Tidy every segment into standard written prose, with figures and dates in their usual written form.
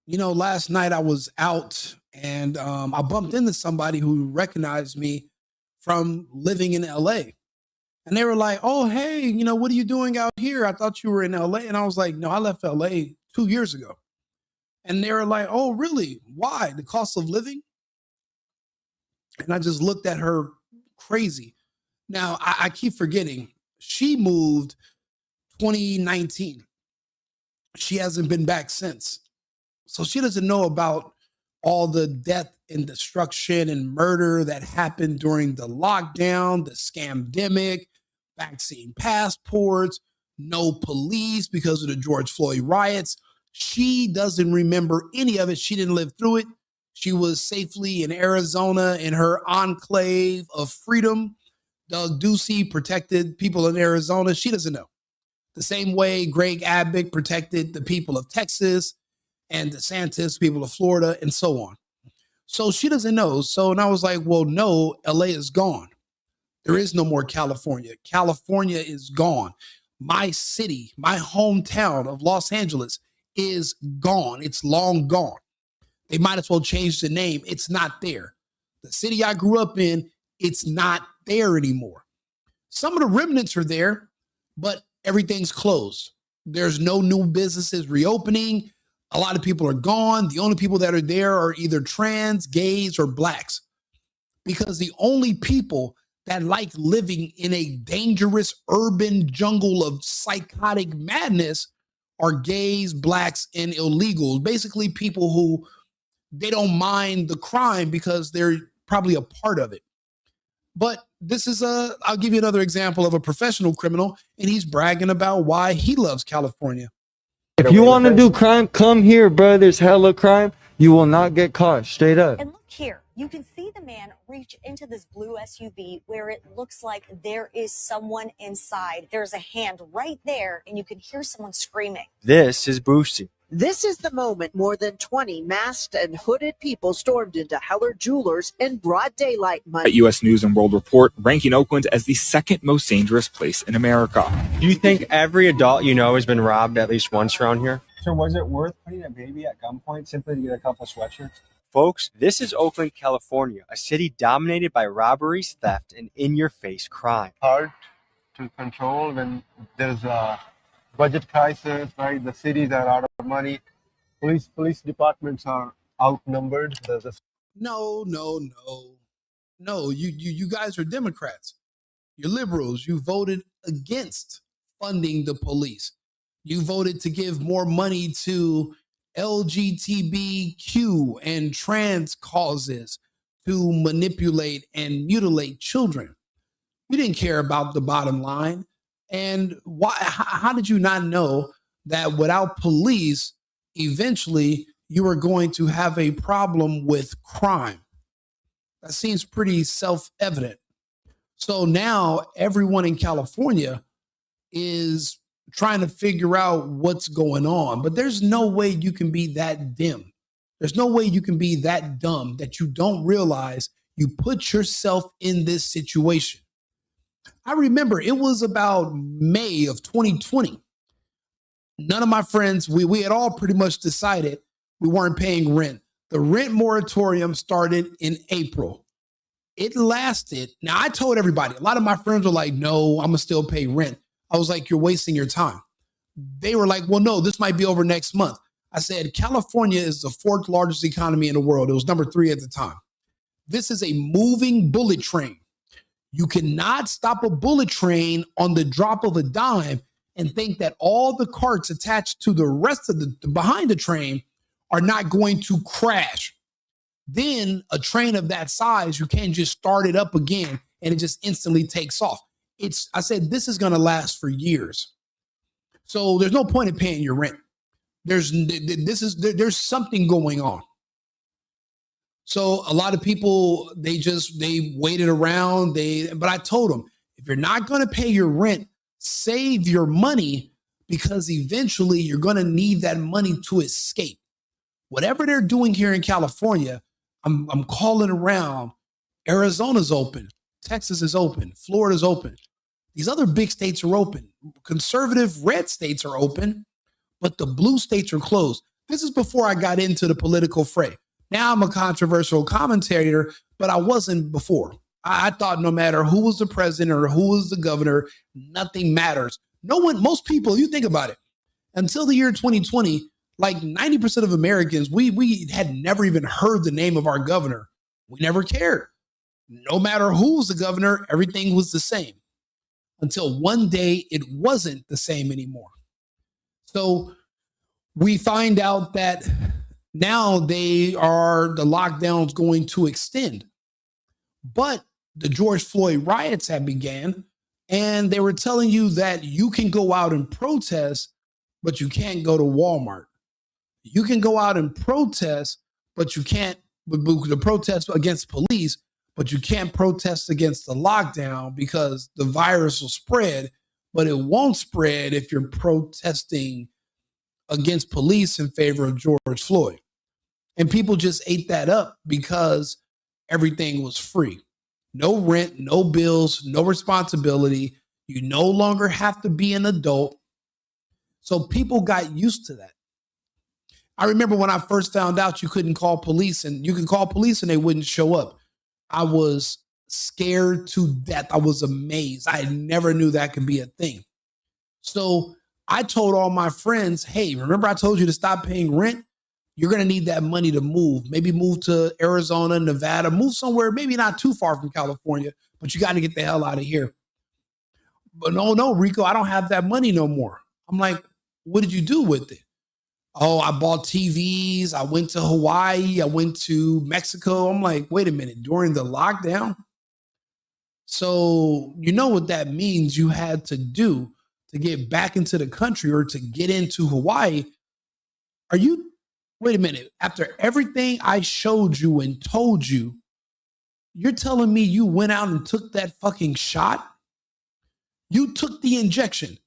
Last night I was out and I bumped into somebody who recognized me from living in LA. And they were like, "Oh, hey, what are you doing out here? I thought you were in LA." And I was like, "No, I left LA 2 years ago." And they were like, "Oh, really? Why? The cost of living?" And I just looked at her crazy. Now, I keep forgetting. She moved 2019. She hasn't been back since. So she doesn't know about all the death and destruction and murder that happened during the lockdown, the scamdemic, vaccine passports, no police because of the George Floyd riots. She doesn't remember any of it. She didn't live through it. She was safely in Arizona in her enclave of freedom. Doug Ducey protected people in Arizona. She doesn't know. The same way Greg Abbott protected the people of Texas and DeSantis, people of Florida, and so on. So she doesn't know. And I was like, well, no, LA is gone. There is no more California. California is gone. My city, my hometown of Los Angeles is gone. It's long gone. They might as well change the name. It's not there. The city I grew up in, it's not there anymore. Some of the remnants are there, but everything's closed. There's no new businesses reopening. A lot of people are gone. The only people that are there are either trans, gays, or blacks. Because the only people that like living in a dangerous urban jungle of psychotic madness are gays, blacks, and illegals. Basically, people who they don't mind the crime because they're probably a part of it. But I'll give you another example of a professional criminal, and he's bragging about why he loves California. If you want to do crime, come here, bro. There's hella crime. You will not get caught, straight up. And look here. You can see the man reach into this blue SUV where it looks like there is someone inside. There's a hand right there, and you can hear someone screaming. This is Brucey. This is the moment more than 20 masked and hooded people stormed into Heller Jewelers in broad daylight Monday. U.S. News and World Report ranking Oakland as the second most dangerous place in America. Do you think every adult you know has been robbed at least once around here? So was it worth putting a baby at gunpoint simply to get a couple sweatshirts? Folks, this is Oakland, California, a city dominated by robberies, theft, and in-your-face crime. Hard to control when there's a budget crisis, right? The cities are out of money. Police departments are outnumbered. No. You guys are Democrats. You're liberals. You voted against funding the police. You voted to give more money to LGBTQ and trans causes to manipulate and mutilate children. You didn't care about the bottom line. And why? How did you not know that without police, eventually you are going to have a problem with crime? That seems pretty self-evident. So now everyone in California is trying to figure out what's going on. But there's no way you can be that dim. There's no way you can be that dumb that you don't realize you put yourself in this situation. I remember it was about May of 2020. None of my friends, we had all pretty much decided we weren't paying rent. The rent moratorium started in April. It lasted. Now, I told everybody, a lot of my friends were like, no, I'm going to still pay rent. I was like, you're wasting your time. They were like, well, no, this might be over next month. I said, California is the fourth largest economy in the world. It was number 3 at the time. This is a moving bullet train. You cannot stop a bullet train on the drop of a dime and think that all the carts attached to the rest of the behind the train are not going to crash. Then a train of that size, you can't just start it up again and it just instantly takes off. I said, this is going to last for years. So there's no point in paying your rent. There's something going on. So a lot of people, they waited around. But I told them, if you're not going to pay your rent, save your money, because eventually you're going to need that money to escape. Whatever they're doing here in California, I'm calling around. Arizona's open. Texas is open. Florida's open. These other big states are open. Conservative red states are open, but the blue states are closed. This is before I got into the political fray. Now I'm a controversial commentator, but I wasn't before. I thought no matter who was the president or who was the governor, nothing matters. Most people, you think about it, until the year 2020, like 90% of Americans, we had never even heard the name of our governor. We never cared. No matter who was the governor, everything was the same. Until one day it wasn't the same anymore. So we find out that now the lockdown's going to extend. But the George Floyd riots had began, and they were telling you that you can go out and protest, but you can't go to Walmart. You can go out and protest, but you can't the protest against police, but you can't protest against the lockdown because the virus will spread, but it won't spread if you're protesting against police in favor of George Floyd. And people just ate that up because everything was free. No rent, no bills, no responsibility. You no longer have to be an adult. So people got used to that. I remember when I first found out you couldn't call police, and you can call police and they wouldn't show up. I was scared to death. I was amazed. I never knew that could be a thing. So I told all my friends, hey, remember I told you to stop paying rent? You're going to need that money to move. Maybe move to Arizona, Nevada, move somewhere, maybe not too far from California, but you got to get the hell out of here. But no, Rico, I don't have that money no more. I'm like, what did you do with it? Oh, I bought TVs. I went to Hawaii. I went to Mexico. I'm like, wait a minute, during the lockdown? So you know what that means you had to do to get back into the country or to get into Hawaii. Wait a minute, after everything I showed you and told you, you're telling me you went out and took that fucking shot? You took the injection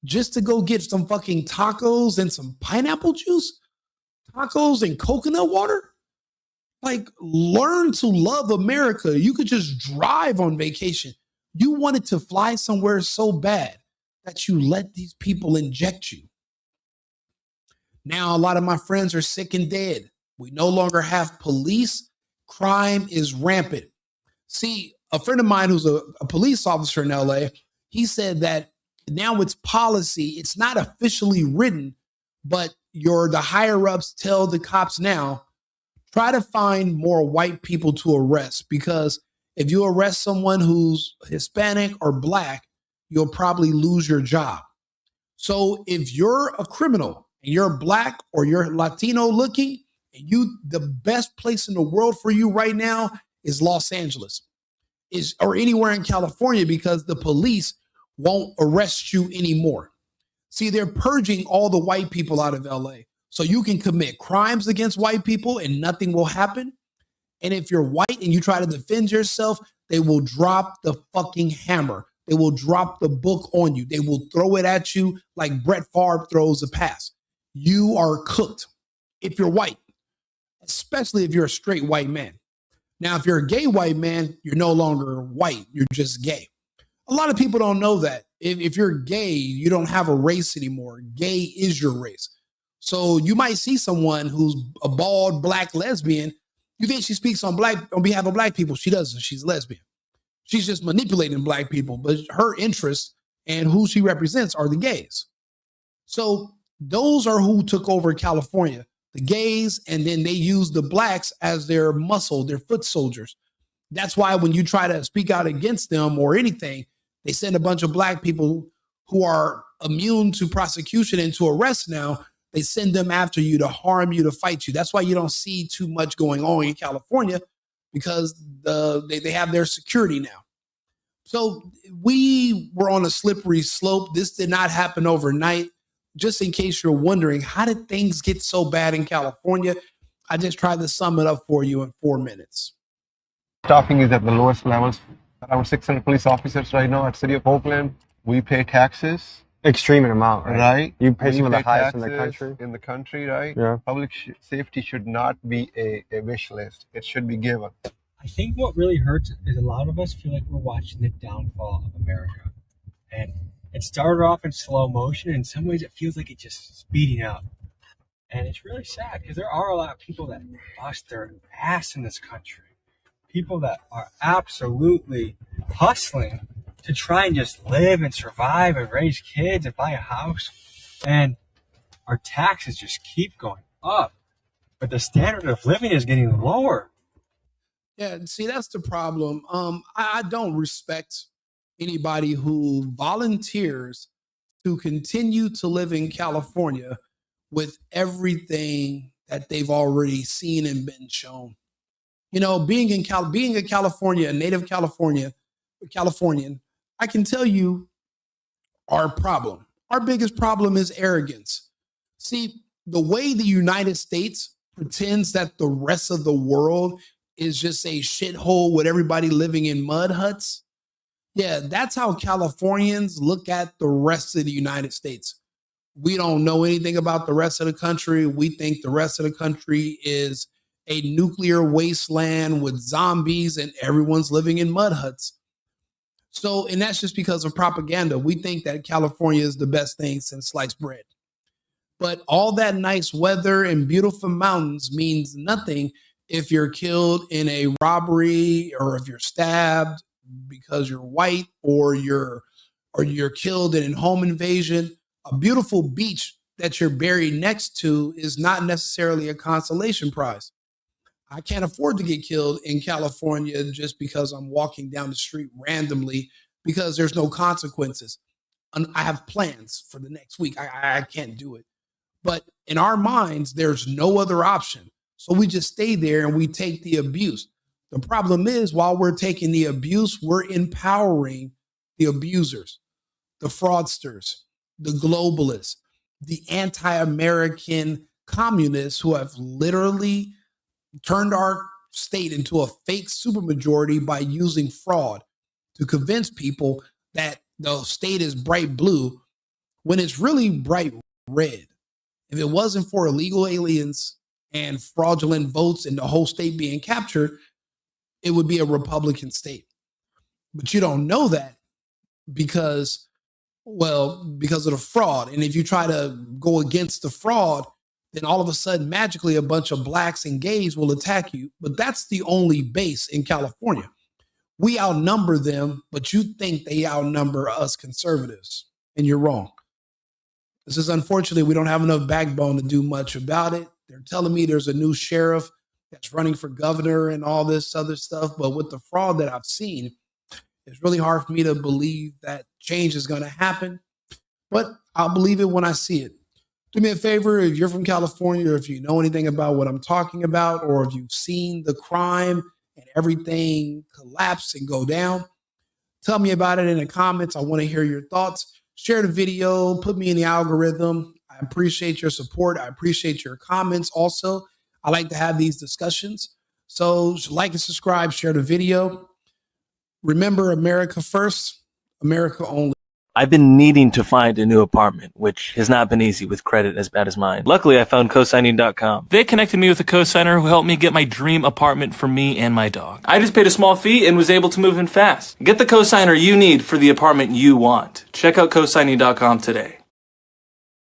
just to go get some fucking tacos and some pineapple juice? Tacos and coconut water? Like, learn to love America. You could just drive on vacation. You wanted to fly somewhere so bad that you let these people inject you. Now, a lot of my friends are sick and dead. We no longer have police. Crime is rampant. See, a friend of mine who's a police officer in LA, he said that now it's policy. It's not officially written, but the higher ups tell the cops now, try to find more white people to arrest, because if you arrest someone who's Hispanic or black, you'll probably lose your job. So if you're a criminal and you're black or you're Latino looking, the best place in the world for you right now is Los Angeles, or anywhere in California, because the police won't arrest you anymore. See, they're purging all the white people out of LA. So you can commit crimes against white people and nothing will happen. And if you're white and you try to defend yourself, they will drop the fucking hammer. They will drop the book on you. They will throw it at you like Brett Favre throws a pass. You are cooked if you're white, especially if you're a straight white man. Now, if you're a gay white man, you're no longer white. You're just gay. A lot of people don't know that. If you're gay, you don't have a race anymore. Gay is your race. So you might see someone who's a bald black lesbian. You think she speaks on behalf of black people. She doesn't. She's lesbian. She's just manipulating black people, but her interests and who she represents are the gays. So those are who took over California, the gays, and then they use the blacks as their muscle, their foot soldiers. That's why when you try to speak out against them or anything, they send a bunch of black people who are immune to prosecution and to arrest now. They send them after you to harm you, to fight you. That's why you don't see too much going on in California, because they have their security now. So we were on a slippery slope. This did not happen overnight. Just in case you're wondering, how did things get so bad in California? I just tried to sum it up for you in 4 minutes. Staffing is at the lowest levels. Around 600 police officers right now at City of Oakland. We pay taxes. Extreme amount, right? Right. You pay some of the pay highest in the taxes country. In the country, right? Yeah. Public safety should not be a wish list. It should be given. I think what really hurts is a lot of us feel like we're watching the downfall of America. And it started off in slow motion. In some ways, it feels like it's just speeding up. And it's really sad because there are a lot of people that bust their ass in this country. People that are absolutely hustling to try and just live and survive and raise kids and buy a house. And our taxes just keep going up. But the standard of living is getting lower. Yeah, see, that's the problem. I don't respect anybody who volunteers to continue to live in California with everything that they've already seen and been shown. You know, being a California, a native Californian, I can tell you our problem. Our biggest problem is arrogance. See, the way the United States pretends that the rest of the world is just a shithole with everybody living in mud huts. Yeah, that's how Californians look at the rest of the United States. We don't know anything about the rest of the country. We think the rest of the country is a nuclear wasteland with zombies and everyone's living in mud huts. So, and that's just because of propaganda. We think that California is the best thing since sliced bread. But all that nice weather and beautiful mountains means nothing if you're killed in a robbery or if you're stabbed because you're white or you're killed in a home invasion. A beautiful beach that you're buried next to is not necessarily a consolation prize. I can't afford to get killed in California just because I'm walking down the street randomly because there's no consequences. I have plans for the next week. I can't do it. But in our minds, there's no other option. So we just stay there and we take the abuse. The problem is, while we're taking the abuse, we're empowering the abusers, the fraudsters, the globalists, the anti-American communists who have literally turned our state into a fake supermajority by using fraud to convince people that the state is bright blue when it's really bright red. If it wasn't for illegal aliens and fraudulent votes and the whole state being captured, it would be a Republican state. But you don't know that because of the fraud. And if you try to go against the fraud, then all of a sudden, magically, a bunch of blacks and gays will attack you. But that's the only base in California. We outnumber them, but you think they outnumber us conservatives, and you're wrong. This is unfortunately, we don't have enough backbone to do much about it. They're telling me there's a new sheriff that's running for governor and all this other stuff. But with the fraud that I've seen, it's really hard for me to believe that change is going to happen. But I'll believe it when I see it. Do me a favor, if you're from California, or if you know anything about what I'm talking about, or if you've seen the crime and everything collapse and go down, tell me about it in the comments. I want to hear your thoughts. Share the video, put me in the algorithm. I appreciate your support. I appreciate your comments also. I like to have these discussions. So like and subscribe, share the video. Remember, America first, America only. I've been needing to find a new apartment, which has not been easy with credit as bad as mine. Luckily, I found cosigning.com. They connected me with a cosigner who helped me get my dream apartment for me and my dog. I just paid a small fee and was able to move in fast. Get the cosigner you need for the apartment you want. Check out cosigning.com today.